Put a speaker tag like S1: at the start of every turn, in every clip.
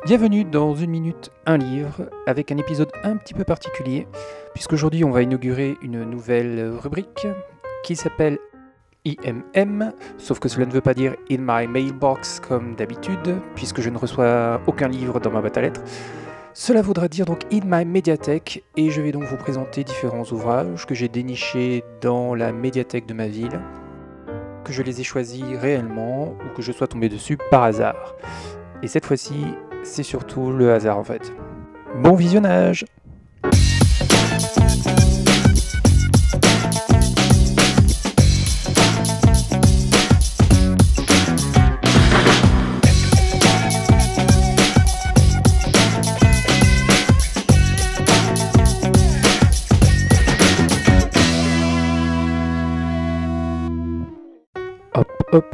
S1: Bienvenue dans Une minute, un livre, avec un épisode un petit peu particulier, puisqu'aujourd'hui on va inaugurer une nouvelle rubrique qui s'appelle IMM, sauf que cela ne veut pas dire In My Mailbox comme d'habitude, puisque je ne reçois aucun livre dans ma boîte à lettres. Cela voudra dire donc In My Médiathèque, et je vais donc vous présenter différents ouvrages que j'ai dénichés dans la médiathèque de ma ville, que je les ai choisis réellement, ou que je sois tombé dessus par hasard. Et cette fois-ci, c'est surtout le hasard en fait. Bon visionnage!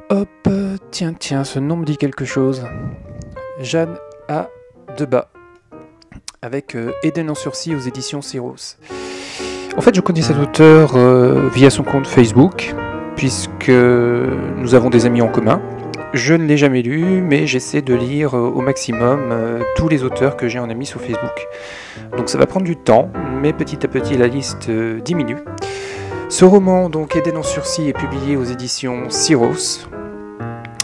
S1: Hop, tiens, ce nom me dit quelque chose. Jeanne A. Debat, avec Eden en sursis aux éditions Syros. En fait, je connais cet auteur via son compte Facebook, puisque nous avons des amis en commun. Je ne l'ai jamais lu, mais j'essaie de lire au maximum tous les auteurs que j'ai en amis sur Facebook. Donc ça va prendre du temps, mais petit à petit la liste diminue. Ce roman, donc Eden en sursis, est publié aux éditions Syros.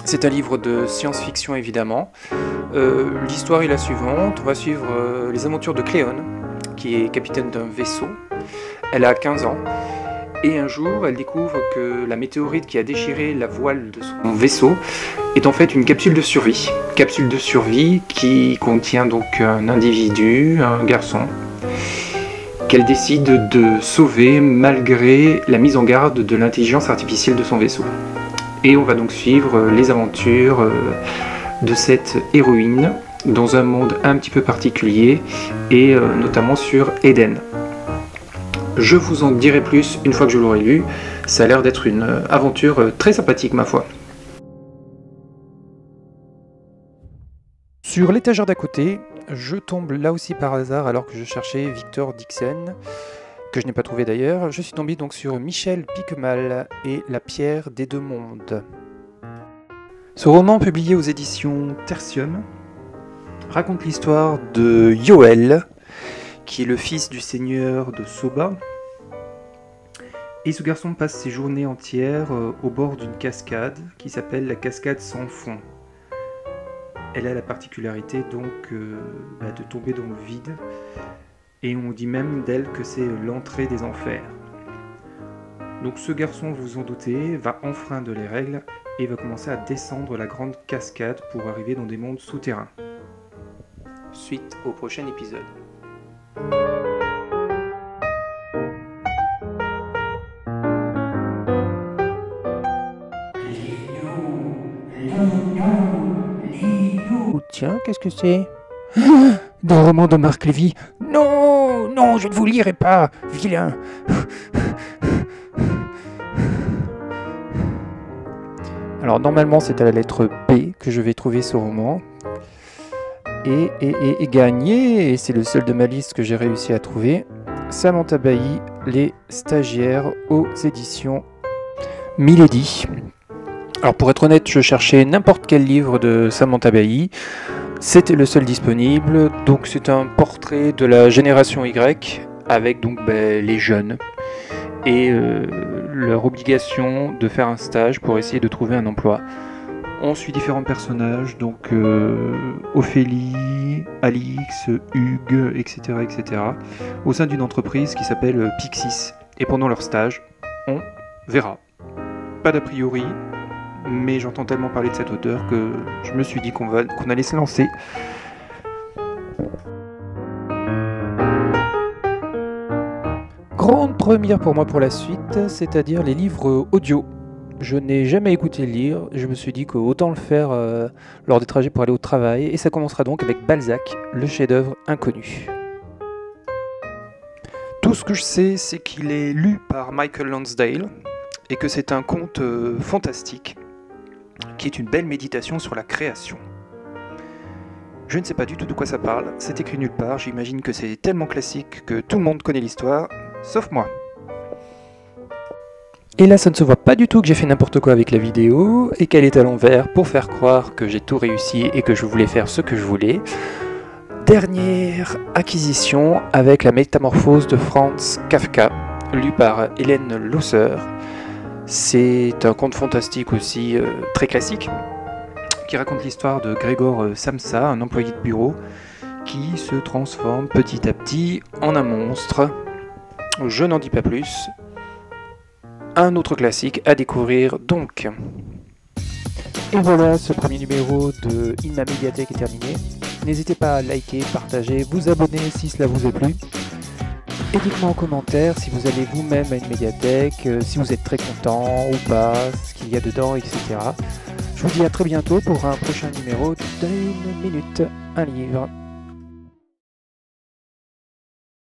S1: C'est un livre de science-fiction évidemment. L'histoire est la suivante. On va suivre les aventures de Cléone, qui est capitaine d'un vaisseau. Elle a 15 ans. Et un jour, elle découvre que la météorite qui a déchiré la voile de son vaisseau est en fait une capsule de survie. Capsule de survie qui contient donc un individu, un garçon, qu'elle décide de sauver malgré la mise en garde de l'intelligence artificielle de son vaisseau. Et on va donc suivre les aventures de cette héroïne dans un monde un petit peu particulier et notamment sur Eden. Je vous en dirai plus une fois que je l'aurai lu. Ça a l'air d'être une aventure très sympathique ma foi. Sur l'étagère d'à côté, je tombe là aussi par hasard alors que je cherchais Victor Dixon, que je n'ai pas trouvé d'ailleurs. Je suis tombé donc sur Michel Piquemal et La pierre des deux mondes. Ce roman, publié aux éditions Tertium, raconte l'histoire de Yoel, qui est le fils du seigneur de Soba. Et ce garçon passe ses journées entières au bord d'une cascade qui s'appelle la cascade sans fond. Elle a la particularité donc de tomber dans le vide, et on dit même d'elle que c'est l'entrée des enfers. Donc ce garçon, vous vous en doutez, va enfreindre les règles et va commencer à descendre la grande cascade pour arriver dans des mondes souterrains. Suite au prochain épisode. Tiens, qu'est-ce que c'est? Dans le roman de Marc Lévy. Non, je ne vous lirai pas, vilain. Alors normalement c'est à la lettre B que je vais trouver ce roman. Et gagné, et c'est le seul de ma liste que j'ai réussi à trouver, Samantha Bailly, Les stagiaires aux éditions Milady. Alors pour être honnête, je cherchais n'importe quel livre de Samantha Bailly. C'était le seul disponible, donc c'est un portrait de la génération Y, avec donc les jeunes, et leur obligation de faire un stage pour essayer de trouver un emploi. On suit différents personnages, donc Ophélie, Alix, Hugues, etc., au sein d'une entreprise qui s'appelle Pixis. Et pendant leur stage, on verra. Pas d'a priori, mais j'entends tellement parler de cet auteur que je me suis dit qu'on allait se lancer. Grande première pour moi pour la suite, c'est-à-dire les livres audio. Je n'ai jamais écouté le lire, je me suis dit qu'autant le faire lors des trajets pour aller au travail, et ça commencera donc avec Balzac, le chef-d'œuvre inconnu. Tout ce que je sais, c'est qu'il est lu par Michael Lonsdale, et que c'est un conte fantastique, qui est une belle méditation sur la création. Je ne sais pas du tout de quoi ça parle, c'est écrit nulle part, j'imagine que c'est tellement classique que tout le monde connaît l'histoire, sauf moi. Et là, ça ne se voit pas du tout que j'ai fait n'importe quoi avec la vidéo et qu'elle est à l'envers pour faire croire que j'ai tout réussi et que je voulais faire ce que je voulais. Dernière acquisition avec la métamorphose de Franz Kafka, lu par Hélène Loesser. C'est un conte fantastique aussi très classique qui raconte l'histoire de Grégor Samsa, un employé de bureau qui se transforme petit à petit en un monstre. Je n'en dis pas plus. Un autre classique à découvrir donc. Et voilà, ce premier numéro de In ma médiathèque est terminé. N'hésitez pas à liker, partager, vous abonner si cela vous a plu. Et dites-moi en commentaire si vous allez vous-même à une médiathèque, si vous êtes très content ou pas, ce qu'il y a dedans, etc. Je vous dis à très bientôt pour un prochain numéro d'1 minute, un livre.